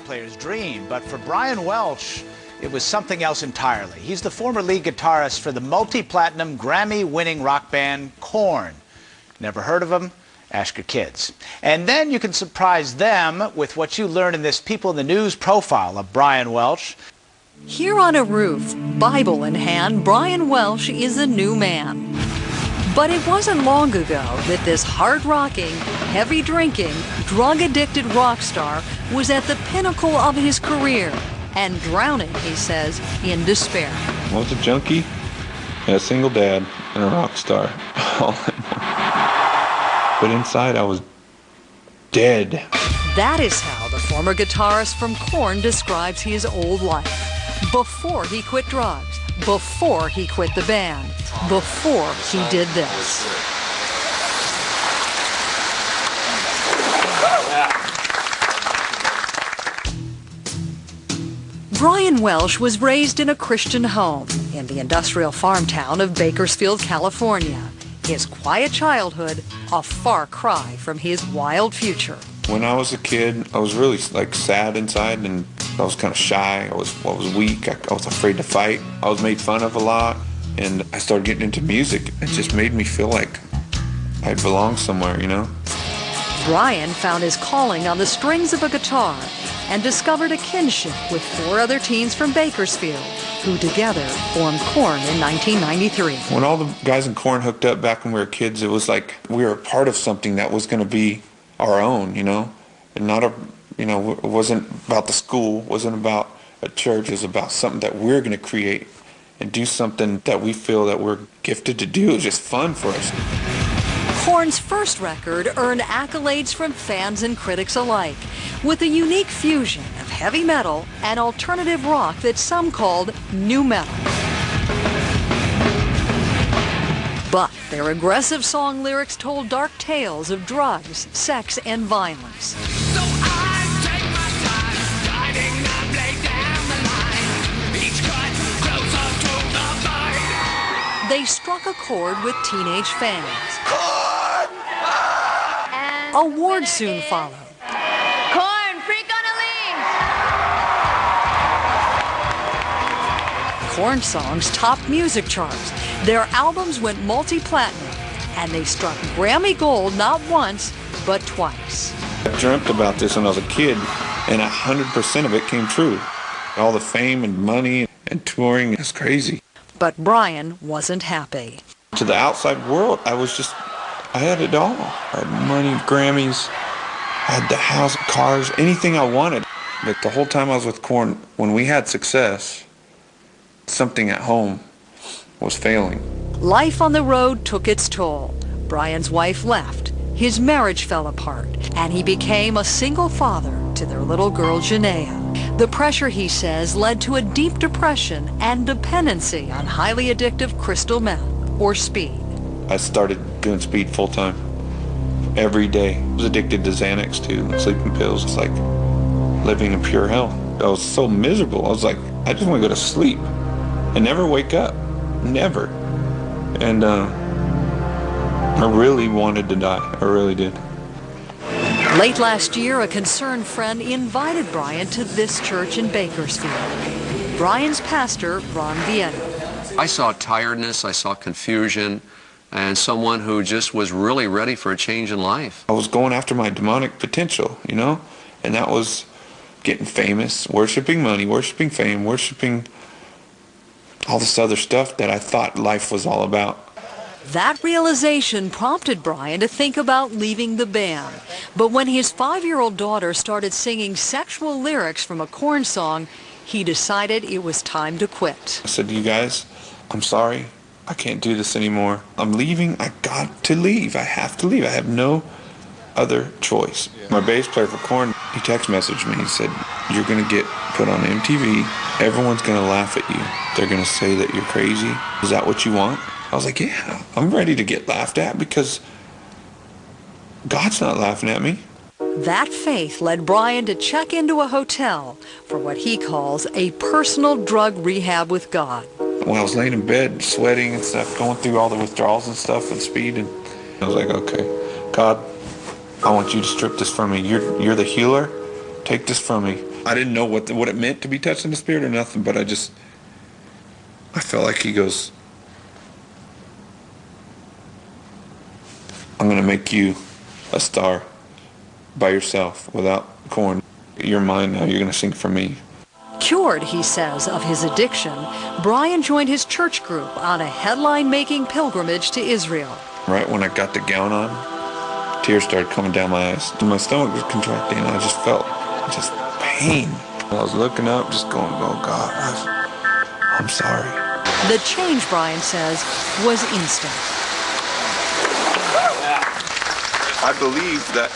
Player's dream, but for Brian Welch, it was something else entirely. He's the former lead guitarist for the multi-platinum Grammy-winning rock band Korn. Never heard of him? Ask your kids. And then you can surprise them with what you learn in this People in the News profile of Brian Welch. Here on a roof, Bible in hand, Brian Welch is a new man. But it wasn't long ago that this hard-rocking, heavy-drinking, drug-addicted rock star was at the pinnacle of his career and drowning, he says, in despair. I was a junkie, a single dad, and a rock star. But inside, I was dead. That is how the former guitarist from Korn describes his old life. Before he quit drugs, before he quit the band, before he did this. Brian Welch was raised in a Christian home in the industrial farm town of Bakersfield, California. His quiet childhood, a far cry from his wild future. When I was a kid, I was really sad inside, and I was kind of shy. I was weak. I was afraid to fight. I was made fun of a lot, and I started getting into music. It just made me feel like I belonged somewhere, you know? Brian found his calling on the strings of a guitar and discovered a kinship with 4 other teens from Bakersfield, who together formed Korn in 1993. When all the guys in Korn hooked up back when we were kids, it was like we were a part of something that was going to be our own, you know? And not it wasn't about the school, wasn't about a church, it was about something that we're going to create and do something that we feel that we're gifted to do. It was just fun for us. Korn's first record earned accolades from fans and critics alike, with a unique fusion of heavy metal and alternative rock that some called nu metal. But their aggressive song lyrics told dark tales of drugs, sex, and violence. So I take my time, guiding and lay down the line, each cut closer to the bite. They struck a chord with teenage fans. And Awards soon followed. Korn, freak on a leaf! Korn songs topped music charts. Their albums went multi-platinum, and they struck Grammy Gold not once, but twice. I dreamt about this when I was a kid, and 100% of it came true. All the fame and money and touring is crazy. But Brian wasn't happy. To the outside world, I had it all. I had money, Grammys, I had the house, cars, anything I wanted. But the whole time I was with Korn, when we had success, something at home was failing. Life on the road took its toll. Brian's wife left, his marriage fell apart, and he became a single father to their little girl, Janaea. The pressure, he says, led to a deep depression and dependency on highly addictive crystal meth, or speed. I started doing speed full time, every day. I was addicted to Xanax too, and sleeping pills. It's like living in pure hell. I was so miserable. I was like, I just want to go to sleep and never wake up, never. And I really wanted to die. I really did. Late last year, a concerned friend invited Brian to this church in Bakersfield. Brian's pastor, Ron Vieta. I saw tiredness, I saw confusion, and someone who just was really ready for a change in life. I was going after my demonic potential, you know? And that was getting famous, worshiping money, worshiping fame, worshiping all this other stuff that I thought life was all about. That realization prompted Brian to think about leaving the band. But when his 5-year-old daughter started singing sexual lyrics from a Korn song, he decided it was time to quit. I said, you guys, I'm sorry. I can't do this anymore. I'm leaving. I got to leave. I have to leave. I have no other choice. My bass player for Korn, he text messaged me. He said, you're going to get put on MTV. Everyone's going to laugh at you. They're going to say that you're crazy. Is that what you want? I was like, yeah, I'm ready to get laughed at because God's not laughing at me. That faith led Brian to check into a hotel for what he calls a personal drug rehab with God. When I was laying in bed, sweating and stuff, going through all the withdrawals and stuff and speed, and I was like, okay, God, I want you to strip this from me. You're the healer. Take this from me. I didn't know what it meant to be touched in the Spirit or nothing, but I felt like he goes, I'm going to make you a star by yourself without Korn. You're mine now. You're going to sing for me. Cured, he says, of his addiction, Brian joined his church group on a headline-making pilgrimage to Israel. Right when I got the gown on, tears started coming down my eyes. My stomach was contracting, and I just felt just pain. I was looking up, just going, oh, God, I'm sorry. The change, Brian says, was instant. I believe that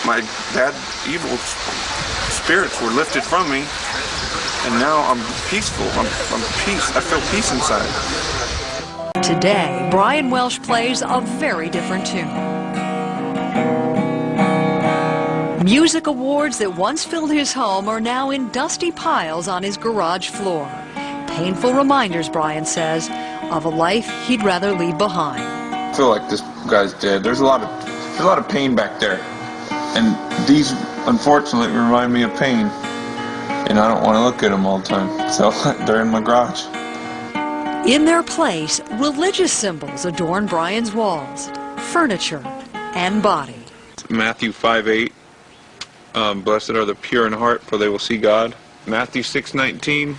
my bad, evil spirits were lifted from me, and now I'm peaceful. I'm peace. I feel peace inside. Today, Brian Welch plays a very different tune. Music awards that once filled his home are now in dusty piles on his garage floor. Painful reminders, Brian says, of a life he'd rather leave behind. I feel like this guy's dead. There's a lot of pain back there, and these unfortunately remind me of pain, and I don't want to look at them all the time, so they're in my garage. In their place, religious symbols adorn Brian's walls, furniture, and body. Matthew 5:8, blessed are the pure in heart, for they will see God. Matthew 6:19,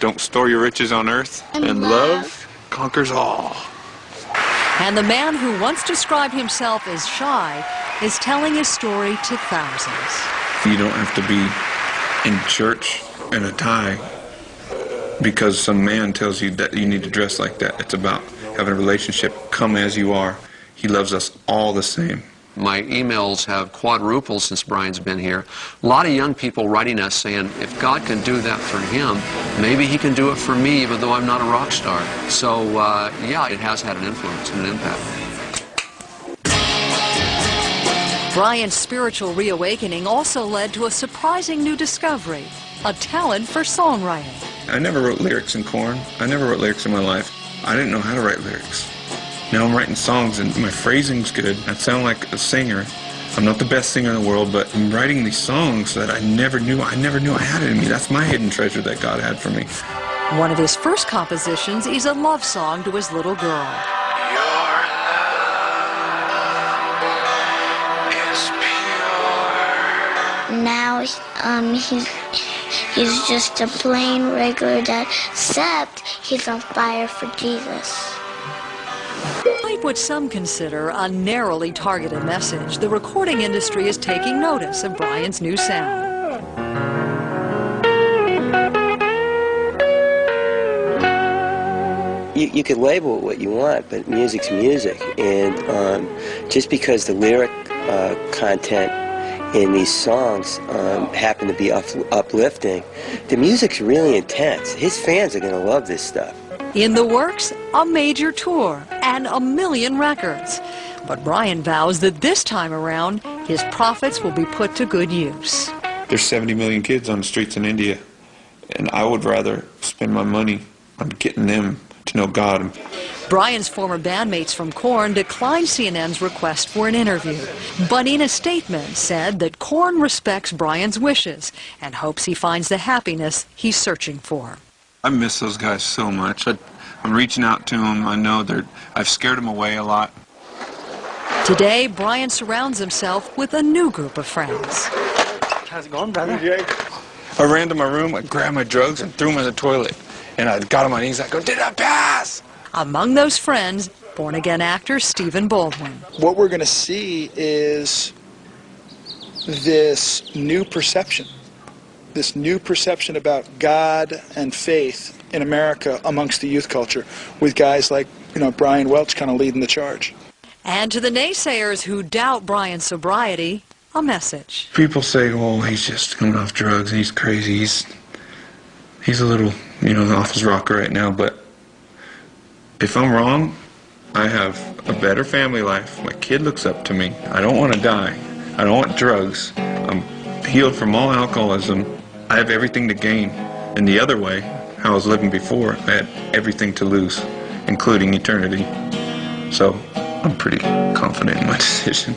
don't store your riches on earth, and love conquers all. And the man who once described himself as shy is telling his story to thousands. You don't have to be in church in a tie because some man tells you that you need to dress like that. It's about having a relationship. Come as you are. He loves us all the same. My emails have quadrupled since Brian's been here. A lot of young people writing us saying, if God can do that for him, maybe he can do it for me, even though I'm not a rock star. So, yeah, it has had an influence and an impact. Brian's spiritual reawakening also led to a surprising new discovery, a talent for songwriting. I never wrote lyrics in Korn. I never wrote lyrics in my life. I didn't know how to write lyrics. Now I'm writing songs and my phrasing's good. I sound like a singer. I'm not the best singer in the world, but I'm writing these songs that I never knew I had it in me. That's my hidden treasure that God had for me. One of his first compositions is a love song to his little girl. Now he's just a plain regular dad, except he's on fire for Jesus. Despite what some consider a narrowly targeted message, the recording industry is taking notice of Brian's new sound. You could label it what you want, but music's music, and just because the lyric content in these songs happen to be uplifting, the music's really intense. His fans are going to love this stuff. In the works, a major tour and 1 million records. But Brian vows that this time around, his profits will be put to good use. There's 70 million kids on the streets in India, and I would rather spend my money on getting them to know God. Brian's former bandmates from Korn declined CNN's request for an interview, but in a statement said that Korn respects Brian's wishes and hopes he finds the happiness he's searching for. I miss those guys so much. I'm reaching out to them. I know I've scared them away a lot. Today, Brian surrounds himself with a new group of friends. How's it going, brother? I ran to my room, I grabbed my drugs and threw them in the toilet. And I got on my knees, I go, did I pass? Among those friends, born-again actor Stephen Baldwin. What we're going to see is this new perception about God and faith in America amongst the youth culture, with guys like, Brian Welch kind of leading the charge. And to the naysayers who doubt Brian's sobriety, a message. People say, oh, he's just coming off drugs, he's crazy, he's a little, off his rocker right now, but if I'm wrong, I have a better family life. My kid looks up to me. I don't want to die. I don't want drugs. I'm healed from all alcoholism. I have everything to gain. And the other way, how I was living before, I had everything to lose, including eternity. So I'm pretty confident in my decision.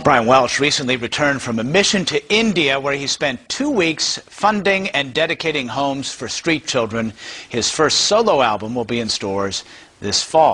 Brian Welch recently returned from a mission to India where he spent 2 weeks funding and dedicating homes for street children. His first solo album will be in stores this fall.